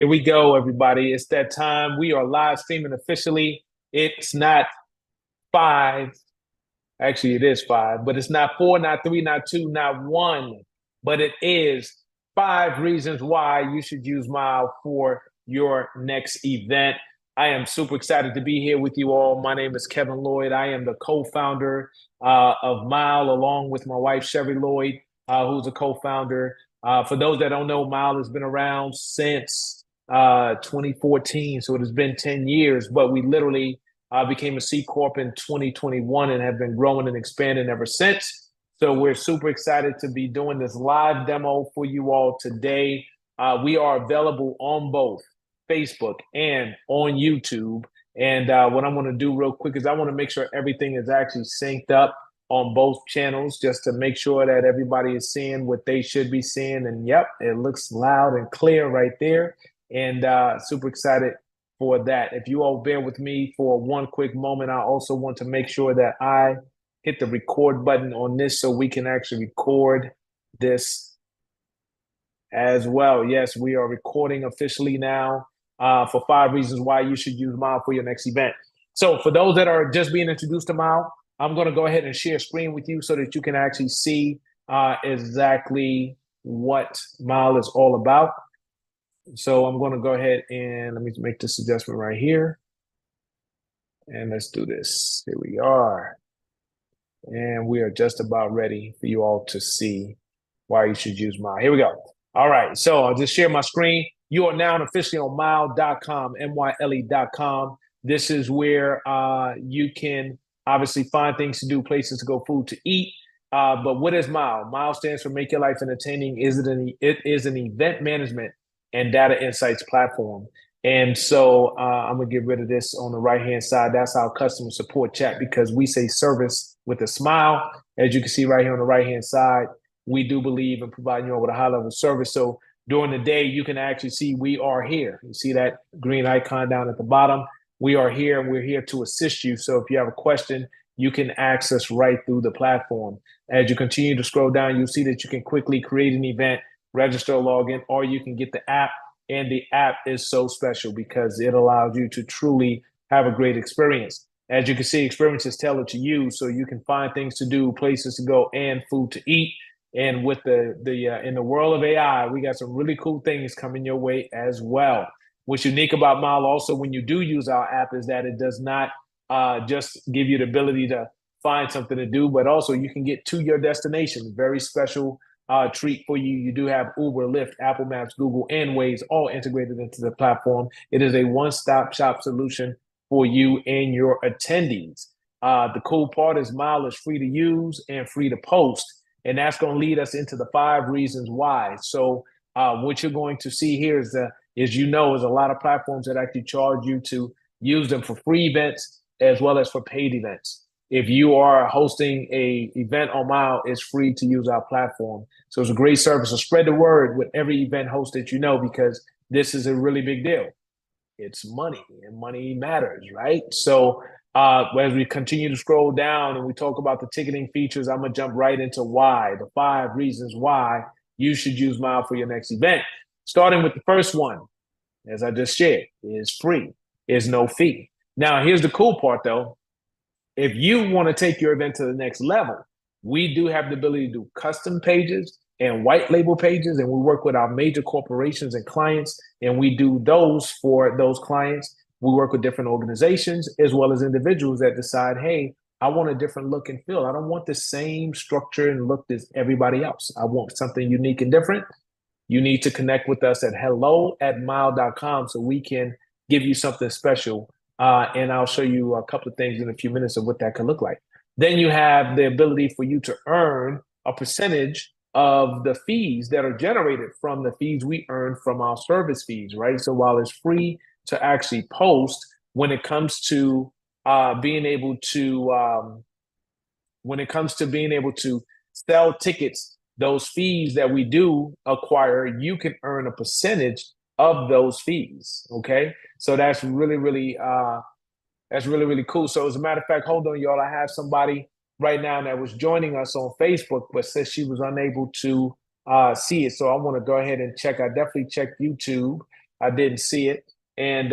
Here we go, everybody. It's that time. We are live streaming officially. It's not five. Actually, it is five, but it's not four, not three, not two, not one. But it is 5 reasons why you should use MYLE for your next event. I am super excited to be here with you all. My name is Kevin Lloyd. I am the co-founder of MYLE, along with my wife, Sherry Lloyd, who's a co-founder. For those that don't know, MYLE has been around since 2014, so it has been 10 years, but we literally became a C Corp in 2021 and have been growing and expanding ever since. So we're super excited to be doing this live demo for you all today. We are available on both Facebook and on YouTube. And what I'm going to do real quick is I want to make sure everything is actually synced up on both channels just to make sure that everybody is seeing what they should be seeing. And yep, it looks loud and clear right there. And super excited for that. If you all bear with me for one quick moment, I also want to make sure that I hit the record button on this so we can actually record this as well. Yes, we are recording officially now for 5 reasons why you should use MYLE for your next event. So for those that are just being introduced to MYLE, I'm going to go ahead and share screen with you so that you can actually see exactly what MYLE is all about. So I'm going to go ahead and let me make this adjustment right here. And let's do this. Here we are. And we are just about ready for you all to see why you should use MYLE. Here we go. All right. So I'll just share my screen. You are now officially on MYLE.com, MYLE.com. This is where you can obviously find things to do, places to go, food to eat. But what is MYLE? MYLE stands for Make Your Life Entertaining. It is an event management and data insights platform. And so I'm going to get rid of this on the right-hand side. That's our customer support chat because we say service with a smile. As you can see right here on the right-hand side, we do believe in providing you with a high-level service. So during the day, you can actually see we are here. You see that green icon down at the bottom? We are here, and we're here to assist you. So if you have a question, you can access right through the platform. As you continue to scroll down, you'll see that you can quickly create an event, register a login, or you can get the app. And the app is so special because it allows you to truly have a great experience. As you can see, experiences tailored to you, so you can find things to do, places to go, and food to eat. And with in the world of AI, we got some really cool things coming your way as well. What's unique about MYLE also when you do use our app is that it does not just give you the ability to find something to do, but also you can get to your destination. Very special treat for you. You do have Uber, Lyft, Apple Maps, Google, and Waze all integrated into the platform. It is a one-stop shop solution for you and your attendees. The cool part is MYLE is free to use and free to post, and that's going to lead us into the 5 reasons why. So what you're going to see here is is a lot of platforms that actually charge you to use them for free events as well as for paid events. If you are hosting a event on MYLE, it's free to use our platform. So it's a great service. So spread the word with every event host that you know, because this is a really big deal. It's money, and money matters, right? So as we continue to scroll down and we talk about the ticketing features, I'm going to jump right into why, the 5 reasons why you should use MYLE for your next event. Starting with the first one, as I just shared, is free, is no fee. Now, here's the cool part, though. If you want to take your event to the next level, we do have the ability to do custom pages and white label pages, and we work with our major corporations and clients, and we do those for those clients. We work with different organizations as well as individuals that decide, hey, I want a different look and feel. I don't want the same structure and look as everybody else. I want something unique and different. You need to connect with us at hello@myle.com so we can give you something special. And I'll show you a couple of things in a few minutes of what that could look like. Then you have the ability for you to earn a percentage of the fees that are generated from the fees we earn from our service fees, right? So while it's free to actually post, when it comes to being able to sell tickets, those fees that we do acquire, you can earn a percentage of those fees. Okay, so that's really, really cool. So as a matter of fact, hold on, y'all. I have somebody right now that was joining us on Facebook, but says she was unable to see it. So I want to go ahead and check. I definitely checked YouTube, I didn't see it. And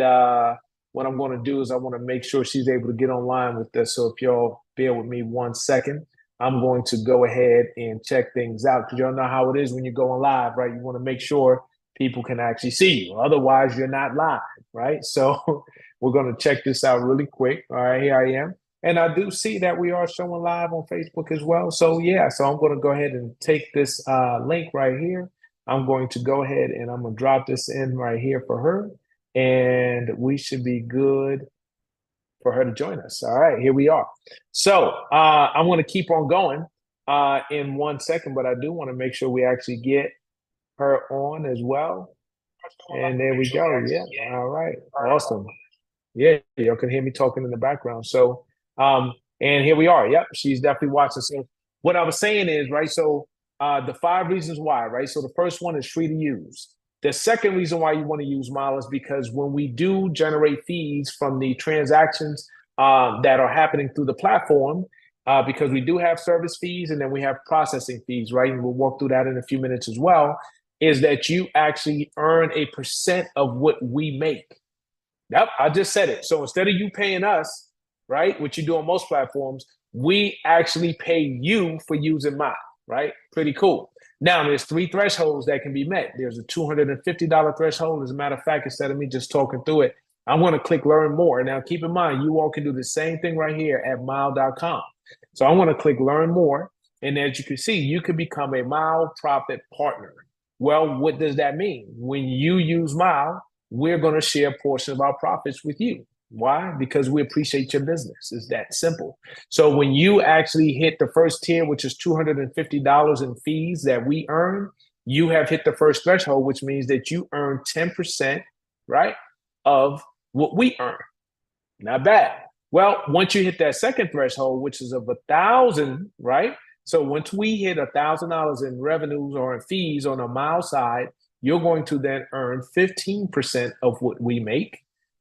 what I'm going to do is I want to make sure she's able to get online with this. So if y'all bear with me 1 second, I'm going to go ahead and check things out because y'all know how it is when you're going live, right? You want to make sure people can actually see you. Otherwise, you're not live, right? So we're going to check this out really quick. All right, here I am. And I do see that we are showing live on Facebook as well. So yeah, so I'm going to go ahead and take this link right here. I'm going to go ahead and I'm going to drop this in right here for her. And we should be good for her to join us. All right, here we are. So I'm going to keep on going in 1 second, but I do want to make sure we actually get her on as well. And there we go. Yeah. All right. Awesome. Yeah, y'all can hear me talking in the background. So, and here we are. Yep, she's definitely watching. So, what I was saying is, right, so the 5 reasons why, right? So, the first one is free to use. The second reason why you want to use MYLE is because when we do generate fees from the transactions that are happening through the platform, because we do have service fees and then we have processing fees, right? And we'll walk through that in a few minutes as well, is that you actually earn a percent of what we make. Yep, I just said it. So instead of you paying us, right, which you do on most platforms, we actually pay you for using MYLE, right? Pretty cool. Now, there's 3 thresholds that can be met. There's a $250 threshold. As a matter of fact, instead of me just talking through it, I'm going to click learn more. Now, keep in mind, you all can do the same thing right here at MYLE.com. So I want to click learn more. And as you can see, you can become a MYLE Profit Partner. Well, what does that mean? When you use MYLE, we're going to share a portion of our profits with you. Why? Because we appreciate your business. It's that simple. So when you actually hit the first tier, which is $250 in fees that we earn, you have hit the first threshold, which means that you earn 10%, right, of what we earn. Not bad. Well, once you hit that second threshold, which is of 1,000, right? So once we hit $1,000 in revenues or in fees on a MYLE side, you're going to then earn 15% of what we make.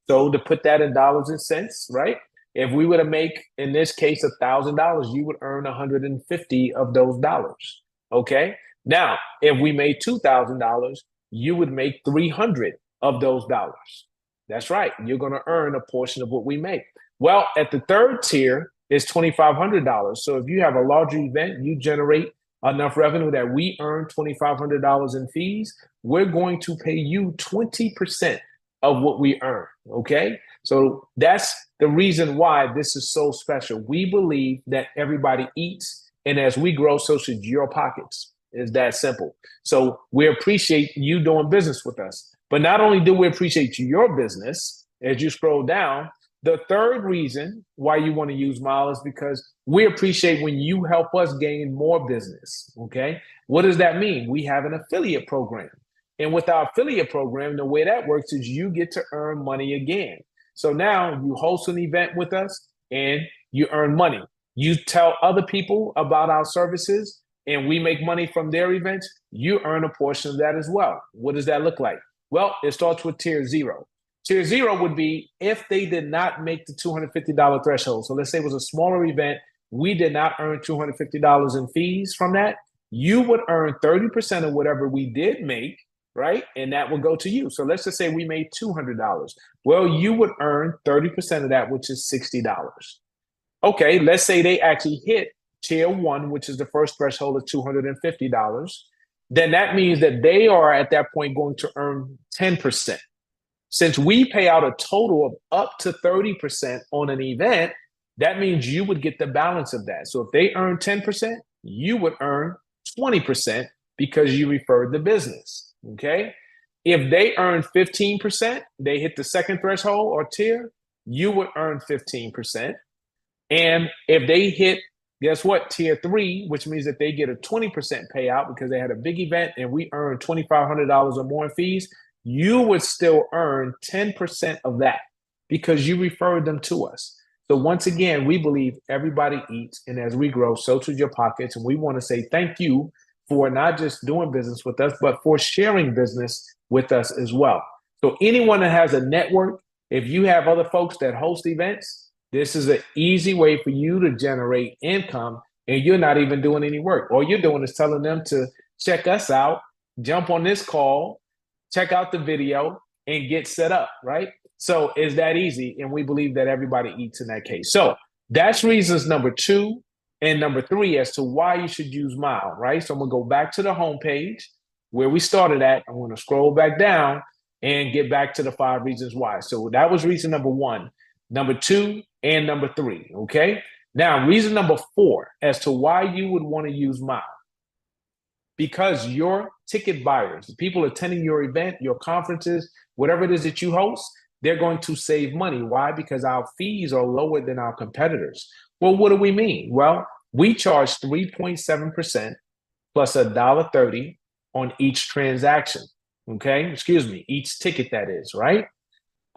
So to put that in dollars and cents, right? If we were to make, in this case, $1,000, you would earn 150 of those dollars. Okay. Now, if we made $2,000, you would make 300 of those dollars. That's right. You're going to earn a portion of what we make. Well, at the third tier is $2,500. So if you have a larger event, you generate enough revenue that we earn $2,500 in fees, we're going to pay you 20% of what we earn. Okay. So that's the reason why this is so special. We believe that everybody eats, and as we grow, so should your pockets. It's that simple. So we appreciate you doing business with us. But not only do we appreciate your business, as you scroll down, the third reason why you want to use MYLE is because we appreciate when you help us gain more business. Okay. What does that mean? We have an affiliate program. And with our affiliate program, the way that works is you get to earn money again. So now you host an event with us and you earn money. You tell other people about our services and we make money from their events. You earn a portion of that as well. What does that look like? Well, it starts with tier 0. Tier 0 would be if they did not make the $250 threshold. So let's say it was a smaller event. We did not earn $250 in fees from that. You would earn 30% of whatever we did make, right? And that would go to you. So let's just say we made $200. Well, you would earn 30% of that, which is $60. Okay, let's say they actually hit tier 1, which is the first threshold of $250. Then that means that they are at that point going to earn 10%. Since we pay out a total of up to 30% on an event, that means you would get the balance of that. So if they earn 10%, you would earn 20% because you referred the business, okay? If they earn 15%, they hit the second threshold or tier, you would earn 15%. And if they hit, guess what, tier 3, which means that they get a 20% payout because they had a big event and we earned $2,500 or more in fees, you would still earn 10% of that because you referred them to us. So once again, we believe everybody eats, and as we grow, so should your pockets. And we want to say thank you for not just doing business with us, but for sharing business with us as well. So anyone that has a network, if you have other folks that host events, this is an easy way for you to generate income, and you're not even doing any work. All you're doing is telling them to check us out, jump on this call, check out the video, and get set up, right? So it's that easy. And we believe that everybody eats in that case. So that's reasons number 2 and number 3 as to why you should use MYLE, right? So I'm going to go back to the homepage where we started at. I'm going to scroll back down and get back to the 5 reasons why. So that was reason number 1, number 2, and number 3, okay? Now, reason number 4 as to why you would want to use MYLE. Because your ticket buyers, the people attending your event, your conferences, whatever it is that you host, they're going to save money. Why? Because our fees are lower than our competitors. Well, what do we mean? Well, we charge 3.7% plus $1.30 on each transaction. Okay, excuse me, each ticket, that is, right?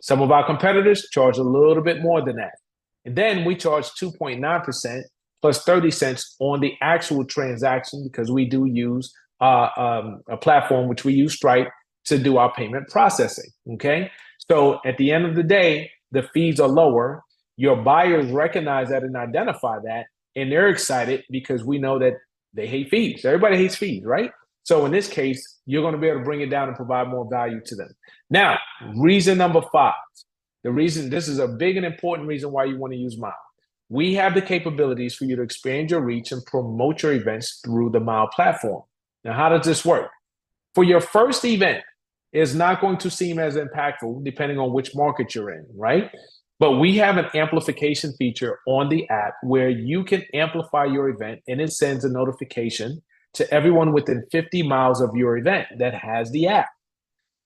Some of our competitors charge a little bit more than that. And then we charge 2.9% plus 30 cents on the actual transaction, because we do use a platform, which we use Stripe, to do our payment processing, okay? So at the end of the day, the fees are lower. Your buyers recognize that and identify that, and they're excited because we know that they hate fees. Everybody hates fees, right? So in this case, you're going to be able to bring it down and provide more value to them. Now, reason number 5, the reason, this is a big and important reason why you want to use MYLE. We have the capabilities for you to expand your reach and promote your events through the MYLE platform. Now, how does this work? For your first event, it's not going to seem as impactful depending on which market you're in, right? But we have an amplification feature on the app where you can amplify your event, and it sends a notification to everyone within 50 miles of your event that has the app.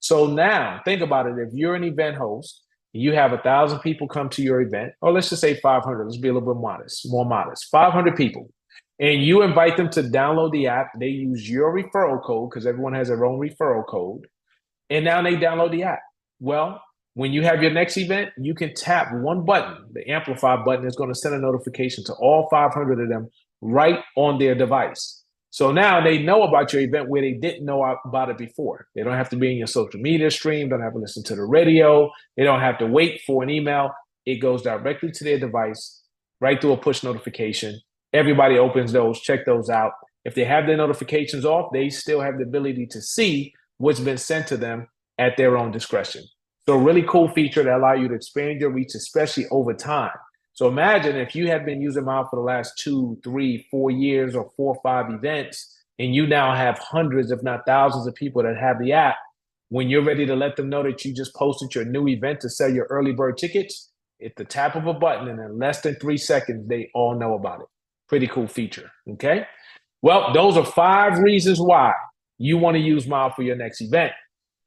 So now think about it. If you're an event host, you have 1,000 people come to your event, or let's just say 500. Let's be a little bit modest, more modest. 500 people, and you invite them to download the app. They use your referral code because everyone has their own referral code, and now they download the app. Well, when you have your next event, you can tap one button. The amplify button is going to send a notification to all 500 of them right on their device. So now they know about your event where they didn't know about it before. They don't have to be in your social media stream, don't have to listen to the radio, they don't have to wait for an email. It goes directly to their device, right through a push notification. Everybody opens those, check those out. If they have their notifications off, they still have the ability to see what's been sent to them at their own discretion. So a really cool feature that allows you to expand your reach, especially over time. So imagine if you had been using MYLE for the last 2, 3, 4 years or 4 or 5 events, and you now have hundreds, if not thousands of people that have the app. When you're ready to let them know that you just posted your new event to sell your early bird tickets, at the tap of a button, and in less than 3 seconds, they all know about it. Pretty cool feature, okay? Well, those are 5 reasons why you want to use MYLE for your next event.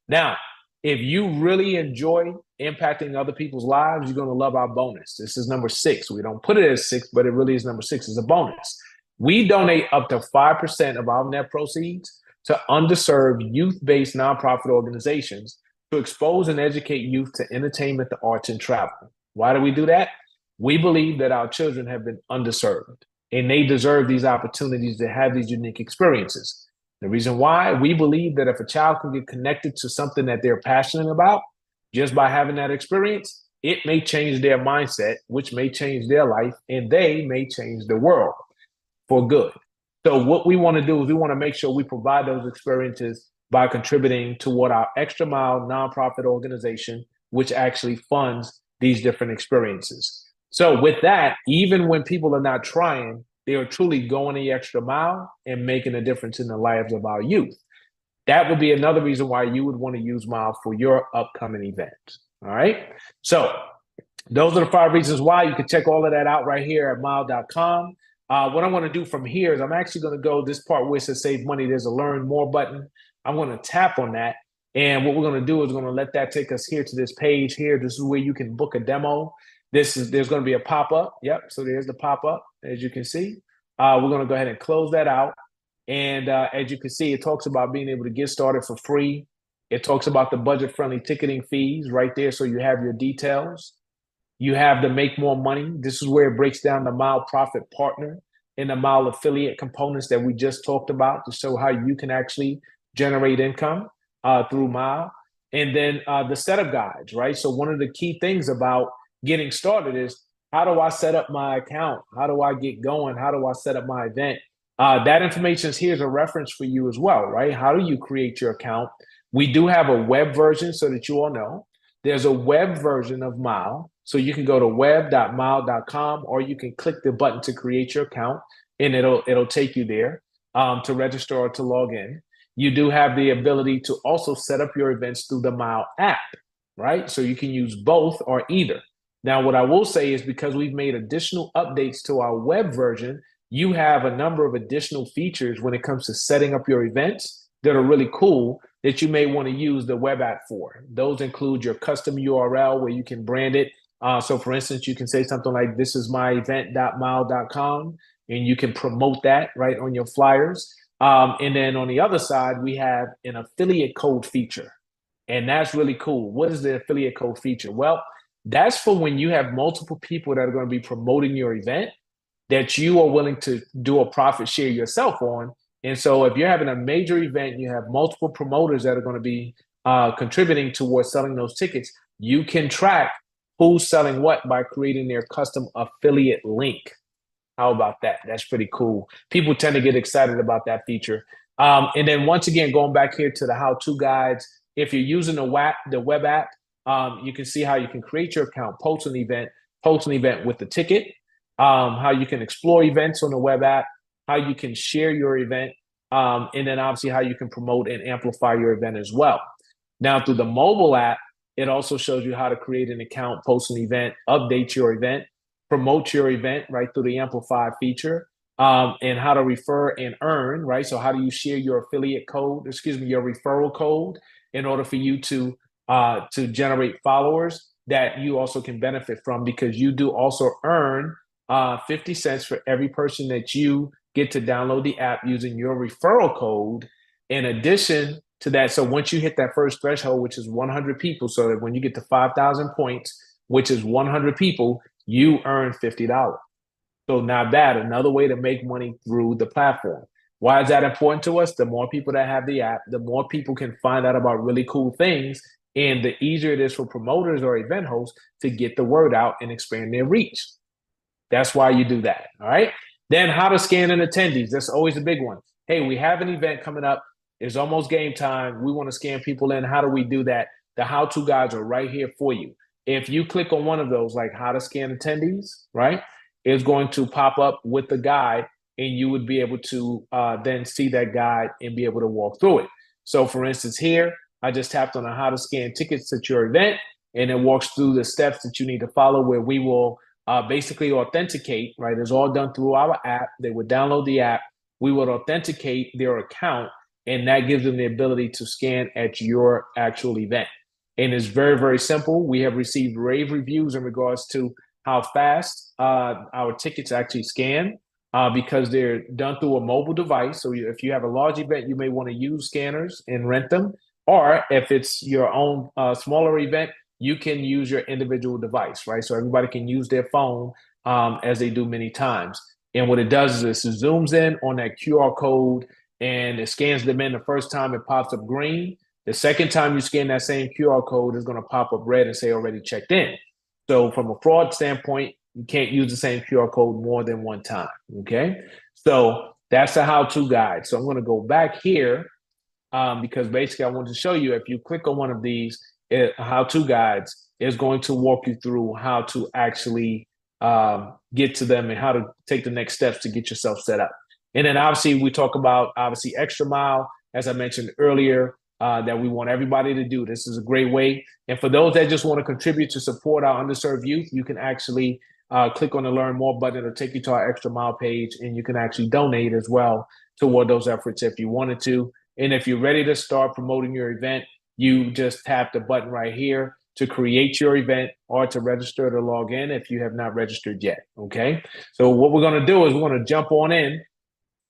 Now, if you really enjoy impacting other people's lives, you're going to love our bonus. This is number 6. We don't put it as 6, but it really is number 6. It's a bonus. We donate up to 5% of our net proceeds to underserved youth-based nonprofit organizations to expose and educate youth to entertainment, the arts, and travel. Why do we do that? We believe that our children have been underserved, and they deserve these opportunities to have these unique experiences. The reason why, we believe that if a child can get connected to something that they're passionate about, just by having that experience, it may change their mindset, which may change their life, and they may change the world for good. So what we want to do is we want to make sure we provide those experiences by contributing toward our Extra Mile nonprofit organization, which actually funds these different experiences. So with that, even when people are not trying, they are truly going the extra mile and making a difference in the lives of our youth. That would be another reason why you would want to use MYLE for your upcoming event. All right. So those are the 5 reasons why. You can check all of that out right here at myle.com. What I want to do from here is I'm actually going to go this part where it says save money. There's a learn more button. I'm going to tap on that. And what we're going to do is we're going to let that take us here to this page here. This is where you can book a demo. There's going to be a pop-up. Yep. So there's the pop-up, as you can see. We're going to go ahead and close that out. And as you can see, it talks about being able to get started for free. It talks about the budget-friendly ticketing fees right there. So you have your details. You have the make more money. This is where it breaks down the MYLE Profit Partner and the MYLE Affiliate components that we just talked about to show how you can actually generate income through MYLE. And then the setup guides, right? So one of the key things about getting started is, how do I set up my account? How do I get going? How do I set up my event? That information is here as a reference for you as well, right? How do you create your account? We do have a web version so that you all know. There's a web version of MYLE. So you can go to web.myle.com, or you can click the button to create your account, and it'll take you there to register or to log in. You do have the ability to also set up your events through the MYLE app, right? So you can use both or either. Now, what I will say is because we've made additional updates to our web version, you have a number of additional features when it comes to setting up your events that are really cool that you may want to use the web app for. Those include your custom URL where you can brand it. So for instance, you can say something like, this is my event.myle.com, and you can promote that right on your flyers. And then on the other side, we have an affiliate code feature. And that's really cool. What is the affiliate code feature? Well, that's for when you have multiple people that are going to be promoting your event that you are willing to do a profit share yourself on. And so if you're having a major event, you have multiple promoters that are going to be contributing towards selling those tickets, you can track who's selling what by creating their custom affiliate link. How about that? That's pretty cool. People tend to get excited about that feature. And then once again, going back here to the how-to guides, if you're using the web app, you can see how you can create your account, post an event with the ticket, how you can explore events on the web app, how you can share your event, and then obviously how you can promote and amplify your event as well. Now, through the mobile app, it also shows you how to create an account, post an event, update your event, promote your event right through the Amplify feature, and how to refer and earn, right? So how do you share your affiliate code, your referral code in order for you to generate followers that you also can benefit from, because you do also earn 50 cents for every person that you get to download the app using your referral code. In addition to that, so once you hit that first threshold, which is 100 people, so that when you get to 5,000 points, which is 100 people, you earn $50. So now that, another way to make money through the platform. Why is that important to us? The more people that have the app, the more people can find out about really cool things, and the easier it is for promoters or event hosts to get the word out and expand their reach. That's why you do that, all right? Then how to scan in attendees. That's always a big one. Hey, we have an event coming up. It's almost game time. We want to scan people in. How do we do that? The how-to guides are right here for you. If you click on one of those, like how to scan attendees, right, it's going to pop up with the guide, and you would be able to then see that guide and be able to walk through it. So for instance, here, I just tapped on how to scan tickets at your event, and it walks through the steps that you need to follow, where we will basically authenticate, right? It's all done through our app. They would download the app. We would authenticate their account, and that gives them the ability to scan at your actual event. And it's very, very simple. We have received rave reviews in regards to how fast our tickets actually scan because they're done through a mobile device. So if you have a large event, you may want to use scanners and rent them. Or if it's your own smaller event, you can use your individual device, right? So everybody can use their phone as they do many times. And what it does is it zooms in on that QR code and it scans them in. The first time it pops up green. The second time you scan that same QR code, it's going to pop up red and say already checked in. So from a fraud standpoint, you can't use the same QR code more than one time, okay? So that's the how-to guide. So I'm going to go back here because basically I want to show you, if you click on one of these how-to guides, it's going to walk you through how to actually get to them and how to take the next steps to get yourself set up. And then obviously we talk about Extra Mile, as I mentioned earlier, that we want everybody to do. This is a great way. And for those that just want to contribute to support our underserved youth, you can actually click on the Learn More button. It'll take you to our Extra Mile page, and you can actually donate as well toward those efforts if you wanted to. And if you're ready to start promoting your event, you just tap the button right here to create your event or to register to log in if you have not registered yet, okay? So what we're going to do is we're going to jump on in.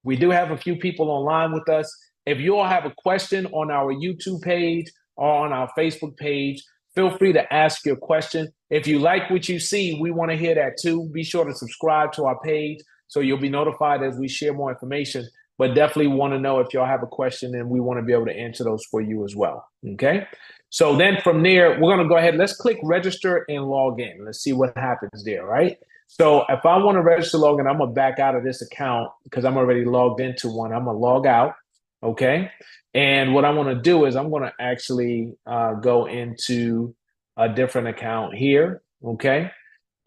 We do have a few people online with us. If you all have a question on our YouTube page or on our Facebook page, feel free to ask your question. If you like what you see, we want to hear that too. Be sure to subscribe to our page so you'll be notified as we share more information. But definitely want to know if y'all have a question, and we want to be able to answer those for you as well, okay? So then from there, we're going to go ahead. Let's click register and log in. Let's see what happens there, right? So if I want to register, log in, I'm going to back out of this account because I'm already logged into one. I'm going to log out. Okay. And what I want to do is I'm going to actually go into a different account here. Okay.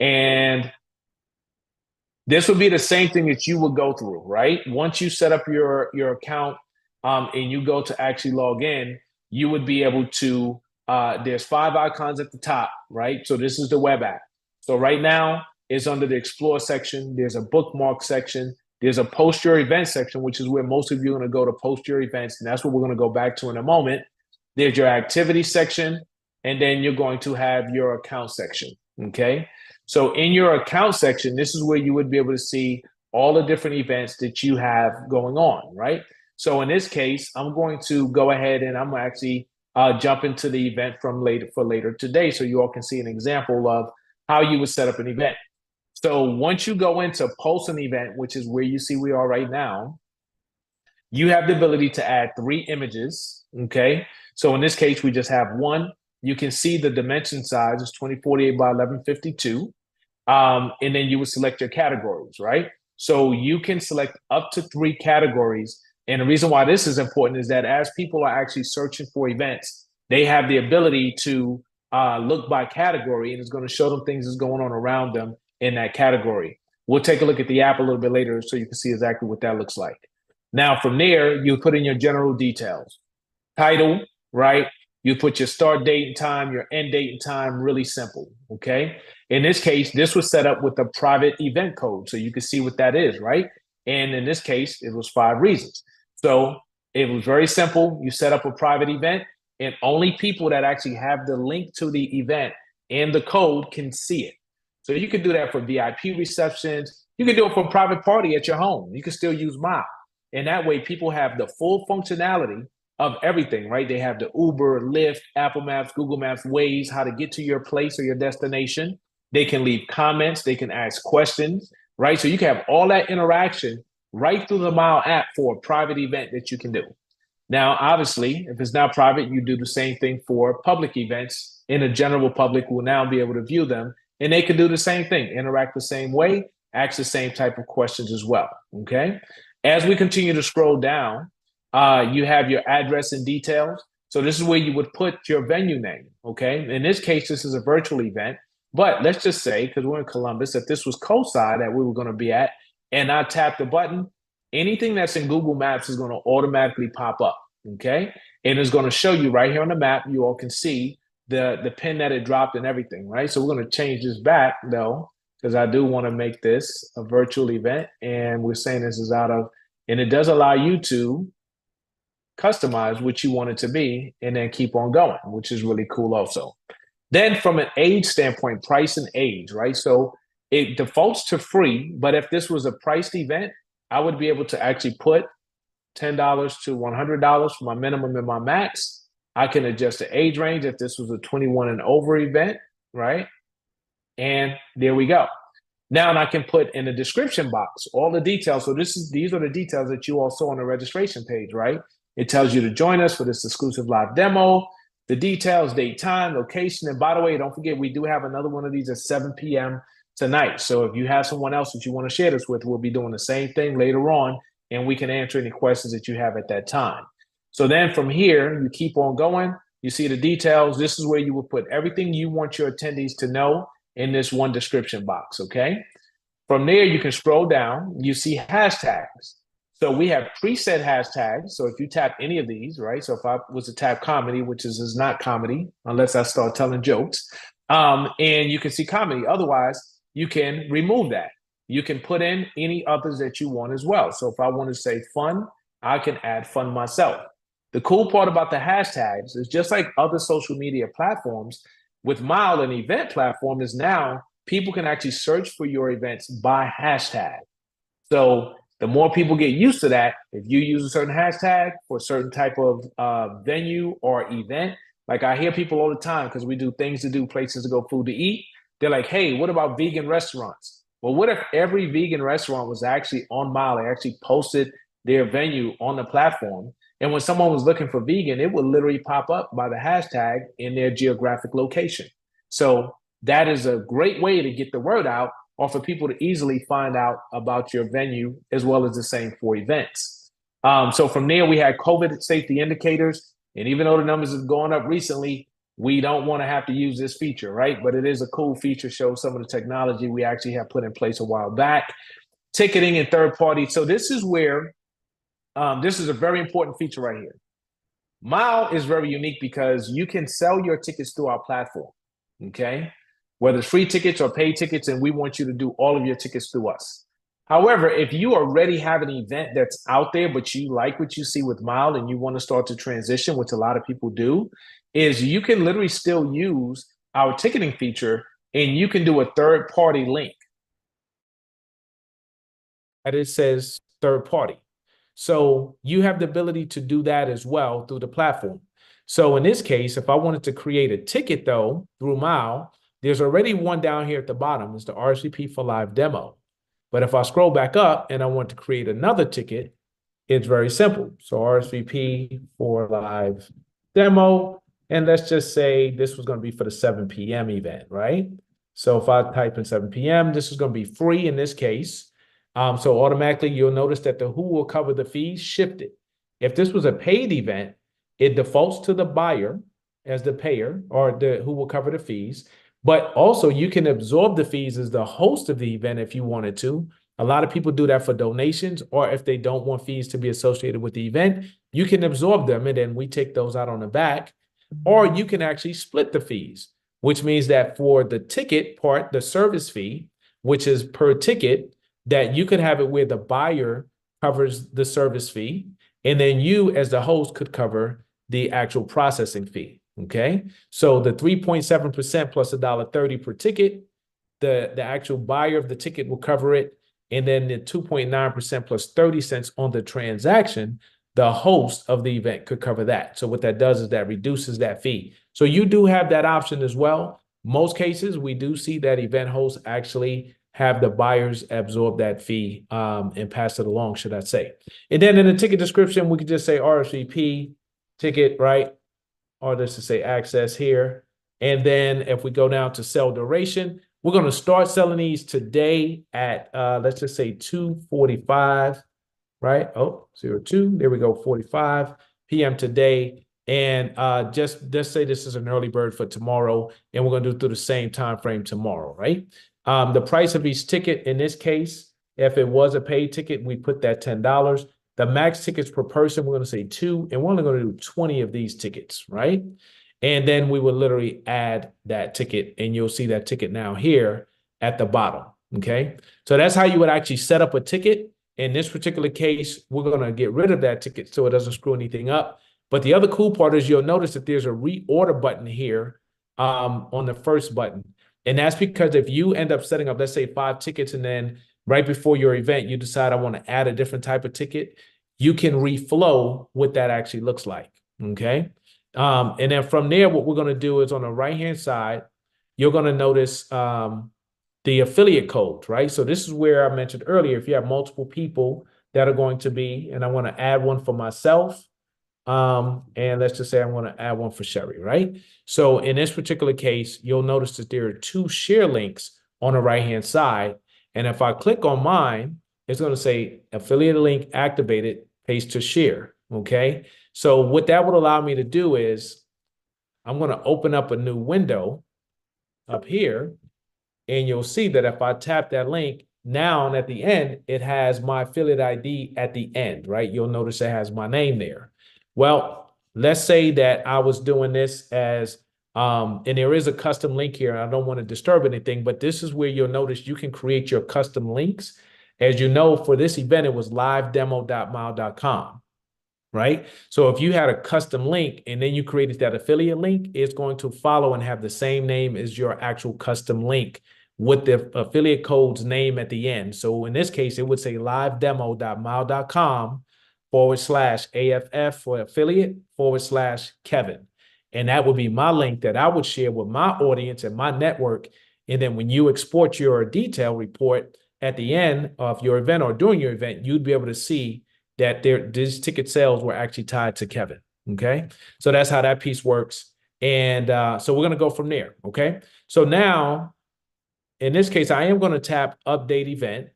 And this would be the same thing that you would go through, right? Once you set up your account and you go to actually log in, you would be able to, there's 5 icons at the top, right? So this is the web app. So right now it's under the explore section. There's a bookmark section. There's a post your event section, which is where most of you are going to go to post your events. And that's what we're going to go back to in a moment. There's your activity section. And then you're going to have your account section. Okay. So in your account section, this is where you would be able to see all the different events that you have going on, right? So in this case, I'm going to go ahead and I'm actually jump into the event from later today, so you all can see an example of how you would set up an event. So once you go into post an event, which is where you see we are right now, you have the ability to add 3 images, okay? So in this case, we just have one. You can see the dimension size is 2048 by 1152. And then you would select your categories, right? So you can select up to 3 categories. And the reason why this is important is that as people are actually searching for events, they have the ability to look by category, and it's going to show them things that's going on around them in that category. We'll take a look at the app a little bit later so you can see exactly what that looks like. Now, from there, you put in your general details. Title, right? You put your start date and time, your end date and time, really simple, okay? In this case, this was set up with a private event code, so you can see what that is, right? And in this case, it was 5 reasons. So it was very simple. You set up a private event, and only people that actually have the link to the event and the code can see it. So you can do that for VIP receptions. You can do it for a private party at your home. You can still use MYLE. And that way, people have the full functionality of everything, right? They have the Uber, Lyft, Apple Maps, Google Maps, Waze, how to get to your place or your destination. They can leave comments. They can ask questions, right? So you can have all that interaction right through the MYLE app for a private event that you can do. Now, obviously, if it's not private, you do the same thing for public events. And the general public will now be able to view them, and they can do the same thing, interact the same way, ask the same type of questions as well, okay? As we continue to scroll down, you have your address and details. So this is where you would put your venue name, okay? In this case, this is a virtual event, but let's just say, because we're in Columbus, if this was coastside that we were going to be at, and I tap the button, anything that's in Google Maps is going to automatically pop up, okay? And it's going to show you right here on the map. You all can see the pin that it dropped and everything, right? So we're going to change this back, though, because I do want to make this a virtual event, and we're saying this is out of, and it does allow you to customize what you want it to be and then keep on going, which is really cool also. Then from an age standpoint, price and age, right? So it defaults to free, but if this was a priced event, I would be able to actually put $10 to $100 for my minimum and my max. I can adjust the age range if this was a 21 and over event, right? And there we go. Now I can put in the description box all the details. So these are the details that you all saw on the registration page, right? It tells you to join us for this exclusive live demo, the details, date, time, location. And by the way, don't forget, we do have another one of these at 7 p.m. tonight. So if you have someone else that you want to share this with, we'll be doing the same thing later on, and we can answer any questions that you have at that time. So then from here, you keep on going. You see the details. This is where you will put everything you want your attendees to know in this one description box, okay? From there, you can scroll down. You see hashtags. So we have preset hashtags. So if you tap any of these, right? So if I was to tap comedy, which is not comedy, unless I start telling jokes, and you can see comedy. Otherwise, you can remove that. You can put in any others that you want as well. So if I want to say fun, I can add fun myself. The cool part about the hashtags is just like other social media platforms, with MYLE, an event platform, is now people can actually search for your events by hashtag. So the more people get used to that, if you use a certain hashtag for a certain type of venue or event, like I hear people all the time, because we do things to do, places to go, food to eat. They're like, hey, what about vegan restaurants? Well, what if every vegan restaurant was actually on MYLE? They actually posted their venue on the platform. And when someone was looking for vegan, it would literally pop up by the hashtag in their geographic location. So that is a great way to get the word out, or for people to easily find out about your venue, as well as the same for events. So from there, we had COVID safety indicators. And even though the numbers have gone up recently, we don't want to have to use this feature, right? But it is a cool feature, shows some of the technology we actually have put in place a while back. Ticketing and third party. So this is where this is a very important feature right here. MYLE is very unique because you can sell your tickets through our platform, okay? Whether it's free tickets or paid tickets, and we want you to do all of your tickets through us. However, if you already have an event that's out there, but you like what you see with MYLE and you want to start to transition, which a lot of people do, is you can literally still use our ticketing feature and you can do a third-party link. And it says third party. So you have the ability to do that as well through the platform. So in this case, if I wanted to create a ticket though, through MYLE, there's already one down here at the bottom. It's the RSVP for live demo. But if I scroll back up and I want to create another ticket, it's very simple. So RSVP for live demo. And let's just say this was going to be for the 7 p.m. event, right? So if I type in 7 p.m., this is going to be free in this case. So automatically you'll notice that the who will cover the fees shifted. If this was a paid event, it defaults to the buyer as the payer or the who will cover the fees. But also you can absorb the fees as the host of the event if you wanted to. A lot of people do that for donations, or if they don't want fees to be associated with the event, you can absorb them and then we take those out on the back. Or you can actually split the fees, which means that for the ticket part, the service fee, which is per ticket, that you could have it where the buyer covers the service fee, and then you as the host could cover the actual processing fee, okay? So the 3.7% plus $1.30 per ticket, the actual buyer of the ticket will cover it, and then the 2.9% plus 30 cents on the transaction, the host of the event could cover that. So what that does is that reduces that fee. So you do have that option as well. Most cases, we do see that event hosts actually have the buyers absorb that fee and pass it along, should I say. And then in the ticket description, we could just say RSVP ticket, right? Or just to say access here. And then if we go down to sell duration, we're going to start selling these today at, let's just say 2:45, right? Oh, 02, there we go, 45 p.m. today. And just say this is an early bird for tomorrow, and we're going to do it through the same time frame tomorrow, right? The price of each ticket in this case, if it was a paid ticket, we put that $10. The max tickets per person, we're going to say 2, and we're only going to do 20 of these tickets, right? And then we will literally add that ticket, and you'll see that ticket now here at the bottom, okay? So that's how you would actually set up a ticket. In this particular case, we're going to get rid of that ticket so it doesn't screw anything up. But the other cool part is you'll notice that there's a reorder button here on the first button. And that's because if you end up setting up, let's say 5 tickets, and then right before your event, you decide I want to add a different type of ticket, you can reflow what that actually looks like, okay? And then from there, what we're going to do is on the right-hand side, you're going to notice the affiliate code, right? So this is where I mentioned earlier, if you have multiple people that are going to be, and I want to add one for myself, and let's just say I want to add one for Sherry, right? So in this particular case, you'll notice that there are 2 share links on the right-hand side. And if I click on mine, it's going to say affiliate link activated, paste to share, okay? So what that would allow me to do is I'm going to open up a new window up here, and you'll see that if I tap that link, now at the end, it has my affiliate ID at the end, right? You'll notice it has my name there. Well, let's say that I was doing this as, and there is a custom link here. I don't want to disturb anything, but this is where you'll notice you can create your custom links. As you know, for this event, it was livedemo.myle.com, right? So if you had a custom link and then you created that affiliate link, it's going to follow and have the same name as your actual custom link with the affiliate code's name at the end. So in this case, it would say livedemo.myle.com /AFF for affiliate /Kevin. And that would be my link that I would share with my audience and my network. And then when you export your detail report at the end of your event or during your event, you'd be able to see that these ticket sales were actually tied to Kevin. Okay. So that's how that piece works. And so we're going to go from there. Okay. So now, in this case, I am going to tap update event,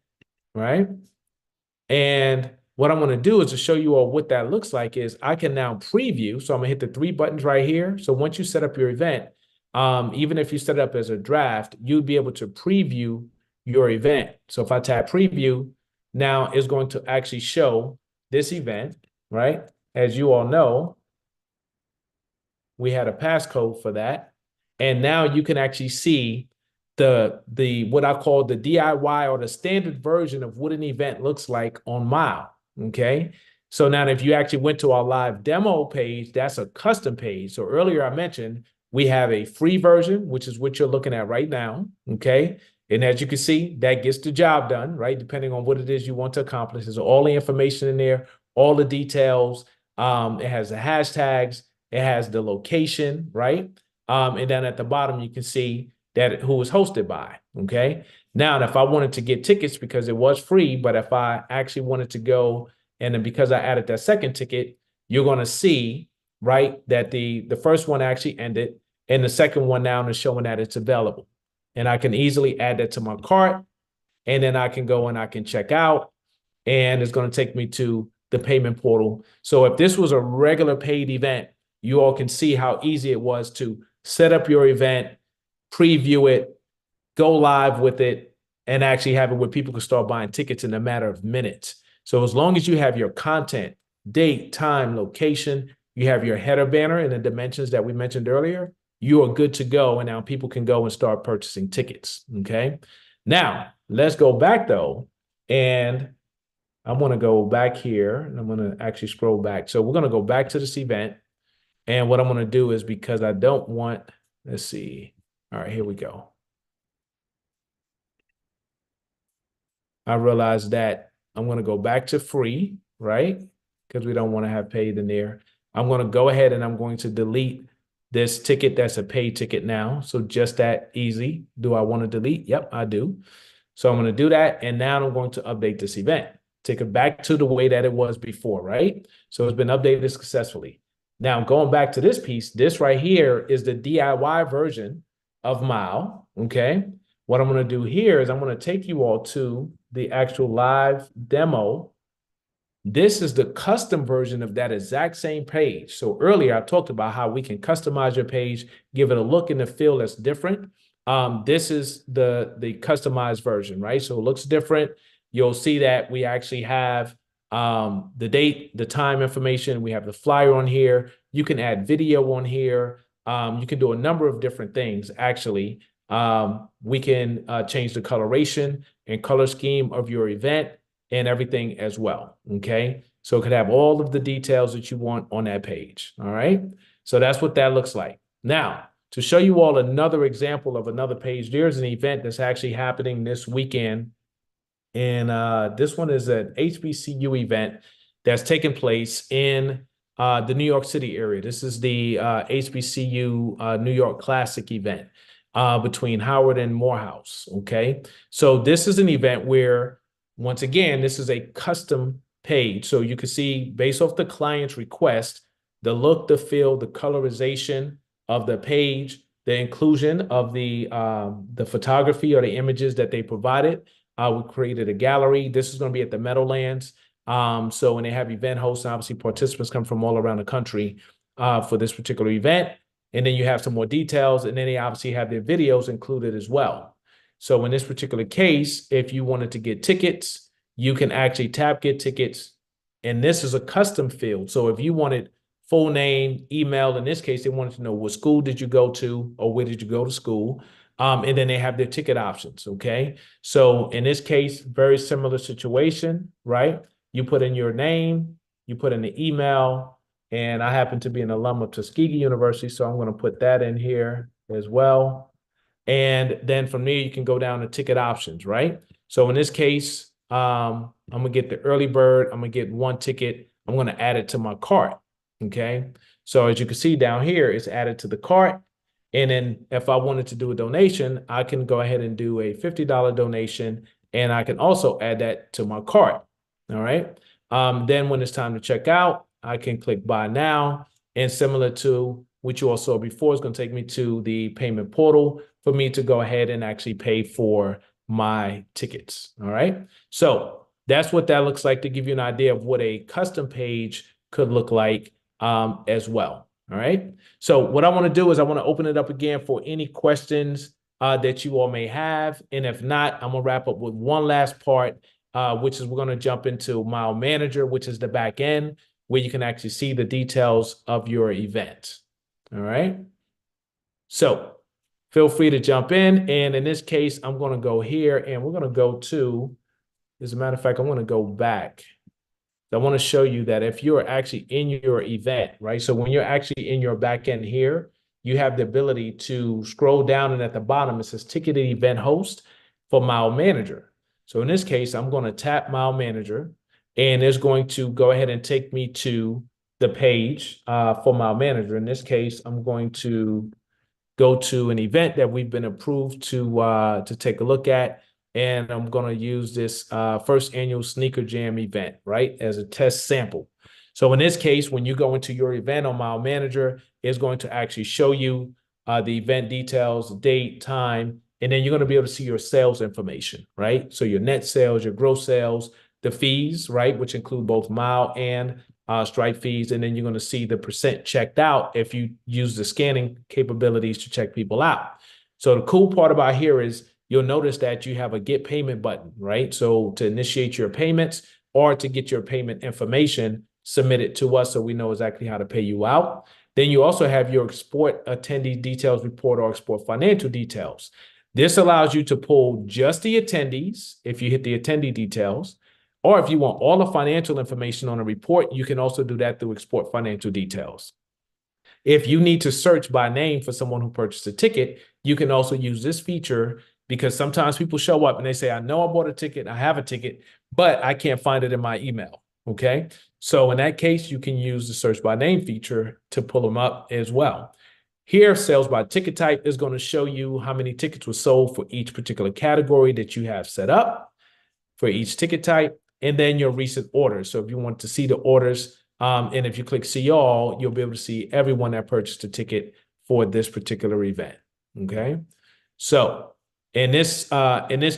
right? And what I'm going to do is to show you all what that looks like is I can now preview. So I'm going to hit the 3 buttons right here. So once you set up your event, even if you set it up as a draft, you'd be able to preview your event. So if I tap preview, now it's going to actually show this event, right? As you all know, we had a passcode for that. And now you can actually see the what I call the DIY or the standard version of what an event looks like on MYLE. Okay. So now if you actually went to our live demo page, that's a custom page. So earlier I mentioned we have a free version, which is what you're looking at right now. Okay. And as you can see, that gets the job done, right? Depending on what it is you want to accomplish. There's all the information in there, all the details. It has the hashtags, it has the location, right? And then at the bottom, you can see that who was hosted by, okay? Now, if I wanted to get tickets because it was free, but if I actually wanted to go, and then because I added that second ticket, you're going to see, right, that the first one actually ended, and the second one now is showing that it's available. And I can easily add that to my cart, and then I can go and I can check out, and it's going to take me to the payment portal. So if this was a regular paid event, you all can see how easy it was to set up your event, preview it, go live with it, and actually have it where people can start buying tickets in a matter of minutes. So as long as you have your content, date, time, location, you have your header banner and the dimensions that we mentioned earlier, you are good to go. And now people can go and start purchasing tickets. Okay. Now let's go back though. And I'm going to go back here and I'm going to actually scroll back. So we're going to go back to this event. And what I'm going to do is because I don't want, let's see. All right, here we go. I realized that I'm going to go back to free, right? Because we don't want to have paid in there. I'm going to go ahead and I'm going to delete this ticket that's a paid ticket now. So just that easy. Do I want to delete? Yep, I do. So I'm going to do that. And now I'm going to update this event. Take it back to the way that it was before, right? So it's been updated successfully. Now going back to this piece, this right here is the DIY version of MYLE, okay? What I'm going to do here is I'm going to take you all to the actual live demo. This is the custom version of that exact same page. So earlier I talked about how we can customize your page, give it a look and a feel that's different. This is the customized version, right? So it looks different. You'll see that we actually have the date, the time information. We have the flyer on here. You can add video on here. You can do a number of different things, actually. We can change the coloration and color scheme of your event and everything as well, okay? So it could have all of the details that you want on that page, all right? So that's what that looks like. Now, to show you all another example of another page, there's an event that's actually happening this weekend. And this one is an HBCU event that's taking place in the New York City area. This is the HBCU New York Classic event between Howard and Morehouse, okay? So this is an event where, once again, this is a custom page. So you can see, based off the client's request, the look, the feel, the colorization of the page, the inclusion of the photography or the images that they provided. We created a gallery. This is going to be at the Meadowlands. So when they have event hosts, obviously participants come from all around the country for this particular event. And then you have some more details. And then they obviously have their videos included as well. So in this particular case, if you wanted to get tickets, you can actually tap get tickets. And this is a custom field. So if you wanted full name, email, in this case, they wanted to know what school did you go to or where did you go to school? And then they have their ticket options, okay? So in this case, very similar situation, right? You put in your name, you put in the email, and I happen to be an alum of Tuskegee University, so I'm going to put that in here as well. And then from there, you can go down to ticket options, right? So in this case, I'm going to get the early bird. I'm going to get one ticket. I'm going to add it to my cart, okay? So as you can see down here, it's added to the cart. And then if I wanted to do a donation, I can go ahead and do a $50 donation, and I can also add that to my cart, all right? Then when it's time to check out, I can click buy now, and similar to what you all saw before, it's going to take me to the payment portal for me to go ahead and actually pay for my tickets, all right? So that's what that looks like to give you an idea of what a custom page could look like as well. All right. So what I want to do is I want to open it up again for any questions that you all may have. And if not, I'm going to wrap up with one last part, which is we're going to jump into MYLE Manager, which is the back end, where you can actually see the details of your event. All right. So feel free to jump in. And in this case, I'm going to go here and we're going to go to, as a matter of fact, I want to go back. I want to show you that if you're actually in your event, right? So when you're actually in your back end here, you have the ability to scroll down and at the bottom, it says ticketed event host for MYLE Manager. So in this case, I'm going to tap MYLE Manager and it's going to go ahead and take me to the page for MYLE Manager. In this case, I'm going to go to an event that we've been approved to take a look at. And I'm going to use this first annual Sneaker Jam event, right, as a test sample. So in this case, when you go into your event on MYLE Manager, it's going to actually show you the event details, date, time, and then you're going to be able to see your sales information, right? So your net sales, your gross sales, the fees, right, which include both MYLE and Stripe fees, and then you're going to see the percent checked out if you use the scanning capabilities to check people out. So the cool part about here is you'll notice that you have a get payment button, right? So to initiate your payments or to get your payment information submitted to us so we know exactly how to pay you out. Then you also have your export attendee details report or export financial details. This allows you to pull just the attendees if you hit the attendee details, or if you want all the financial information on a report, you can also do that through export financial details. If you need to search by name for someone who purchased a ticket, you can also use this feature because sometimes people show up and they say, I know I bought a ticket, I have a ticket, but I can't find it in my email, okay? So in that case, you can use the search by name feature to pull them up as well. Here, sales by ticket type is going to show you how many tickets were sold for each particular category that you have set up for each ticket type, and then your recent orders. So if you want to see the orders, and if you click see all, you'll be able to see everyone that purchased a ticket for this particular event, okay? So in this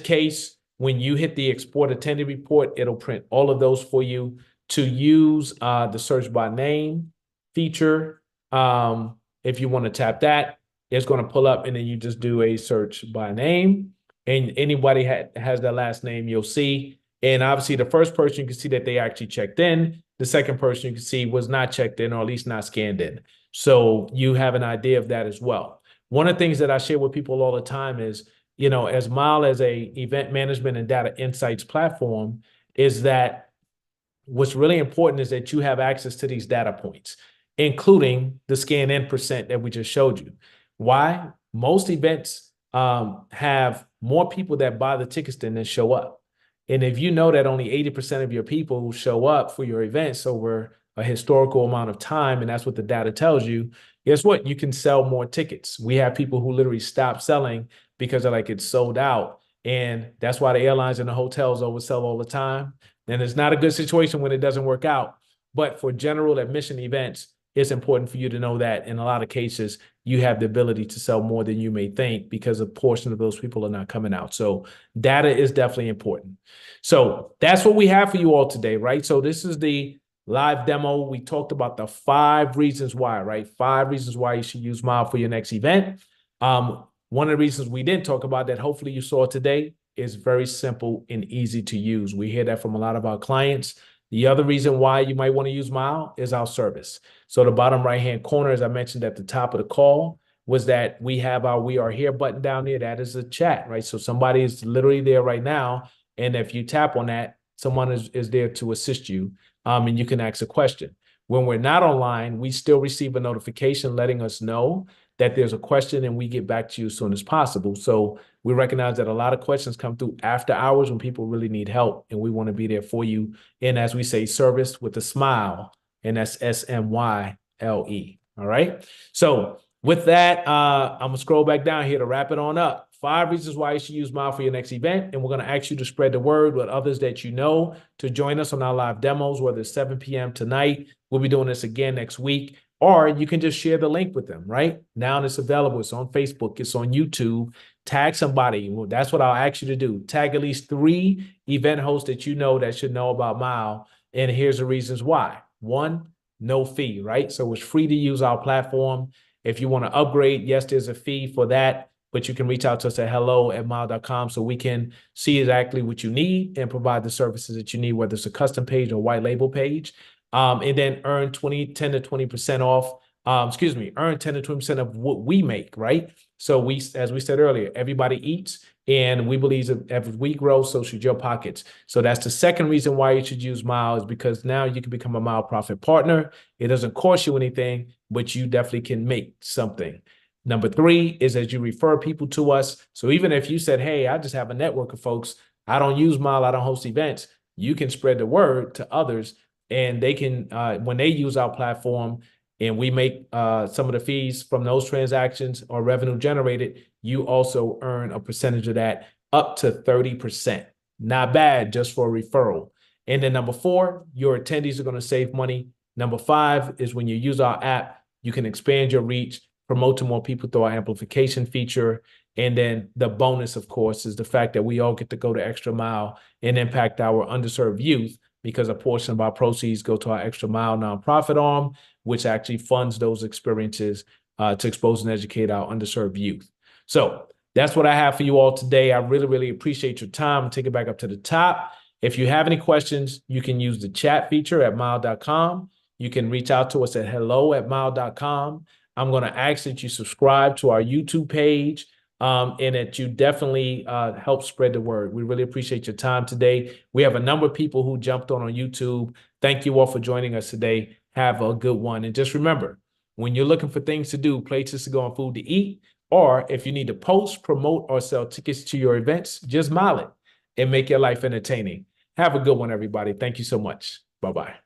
case, when you hit the export attendee report, it'll print all of those for you. To use the search by name feature, if you want to tap that, it's going to pull up and then you just do a search by name. And anybody has that last name, you'll see. And obviously, the first person, you can see that they actually checked in. The second person, you can see was not checked in or at least not scanned in. So you have an idea of that as well. One of the things that I share with people all the time is, you know, as MYLE as a event management and data insights platform, is that what's really important is that you have access to these data points, including the scan in percent that we just showed you. Why? Most events have more people that buy the tickets than that show up. And if you know that only 80% of your people who show up for your events over a historical amount of time, and that's what the data tells you, guess what? You can sell more tickets. We have people who literally stop selling because they're like, it's sold out. And that's why the airlines and the hotels oversell all the time. And it's not a good situation when it doesn't work out. But for general admission events, it's important for you to know that in a lot of cases, you have the ability to sell more than you may think because a portion of those people are not coming out. So data is definitely important. So that's what we have for you all today, right? So this is the live demo. We talked about the 5 reasons why, right? 5 reasons why you should use MYLE for your next event. One of the reasons we didn't talk about that hopefully you saw today is very simple and easy to use. We hear that from a lot of our clients. The other reason why you might want to use MYLE is our service. So the bottom right-hand corner, as I mentioned at the top of the call, was that we have our We Are Here button down there. That is a chat, right? So somebody is literally there right now. And if you tap on that, someone is there to assist you, and you can ask a question. When we're not online, we still receive a notification letting us know that there's a question and we get back to you as soon as possible. So we recognize that a lot of questions come through after hours when people really need help, and we want to be there for you. And as we say, service with a smile, and that's SMYLE. All right. So with that, I'm going to scroll back down here to wrap it on up. 5 reasons why you should use MYLE for your next event. And we're going to ask you to spread the word with others that you know to join us on our live demos, whether it's 7 p.m. tonight. We'll be doing this again next week. Or you can just share the link with them, right? Now it's available. It's on Facebook. It's on YouTube. Tag somebody. Well, that's what I'll ask you to do. Tag at least 3 event hosts that you know that should know about MYLE. And here's the reasons why. 1, no fee, right? So it's free to use our platform. If you want to upgrade, yes, there's a fee for that, but you can reach out to us at hello@myle.com so we can see exactly what you need and provide the services that you need, whether it's a custom page or white label page. And then earn 10 to 20% off. Earn 10 to 20% of what we make, right? So as we said earlier, everybody eats, and we believe that as we grow, so should your pockets. So that's the second reason why you should use MYLE, is because now you can become a MYLE Profit Partner. It doesn't cost you anything, but you definitely can make something. Number 3 is as you refer people to us. So even if you said, hey, I just have a network of folks, I don't use MYLE, I don't host events, you can spread the word to others, and they can, when they use our platform and we make some of the fees from those transactions or revenue generated, you also earn a percentage of that, up to 30%. Not bad just for a referral. And then number 4, your attendees are going to save money. Number 5 is when you use our app, you can expand your reach, promote to more people through our amplification feature. And then the bonus, of course, is the fact that we all get to go the extra mile and impact our underserved youth, because a portion of our proceeds go to our Extra Mile nonprofit arm, which actually funds those experiences to expose and educate our underserved youth. So that's what I have for you all today. I really, really appreciate your time. Take it back up to the top. If you have any questions, you can use the chat feature at myle.com. You can reach out to us at hello@myle.com. I'm going to ask that you subscribe to our YouTube page, and that you definitely help spread the word. We really appreciate your time today. We have a number of people who jumped on YouTube. Thank you all for joining us today. Have a good one. And just remember, when you're looking for things to do, places to go and food to eat, or if you need to post, promote, or sell tickets to your events, just MYLE it and make your life entertaining. Have a good one, everybody. Thank you so much. Bye-bye.